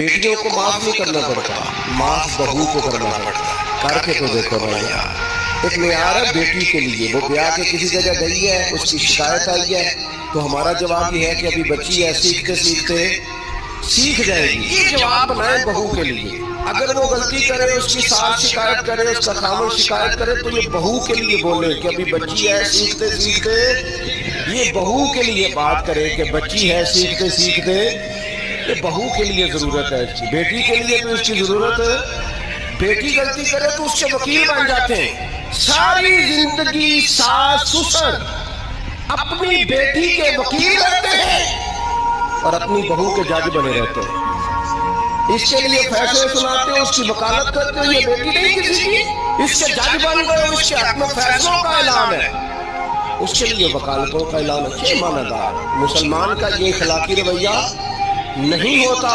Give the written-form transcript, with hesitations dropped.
बेटियों को माफ नहीं करना पड़ता, माफ बहू को करना पड़ता। करके तो देखो भैया, एक मेयार है बेटी के लिए, वो ब्याह के किसी जगह गई है, उसकी शिकायत आई है, तो हमारा जवाब ये है कि अभी बच्ची है, सीखते सीखते सीख जाएगी। ये जवाब बनाए बहू के लिए। अगर वो गलती करे, उसकी सास शिकायत करे, उसका खामन शिकायत करे, तो ये बहू के लिए बोले कि अभी बच्ची है, सीखते सीखते। ये बहू के लिए बात करे कि बच्ची है, सीखते सीखते। ये बहू के लिए जरूरत है इसकी, बेटी के लिए तो इसकी जरूरत है। बेटी गलती करे तो उसके वकील बन जाते हैं। सारी जिंदगी सास ससुर अपनी बेटी के वकील रहते हैं और अपनी बहू के जज बने रहते हैं। इसके लिए फैसले सुनाते हैं, उसकी वकालत करते हैं। ये बेटी नहीं किसी की, इसके जज बन गए, उसके हाथ में फैसलों का ऐलान है, उसके लिए वकालतों का ऐलान है। ईमानदार मुसलमान का ये इखलाकी रवैया नहीं होता।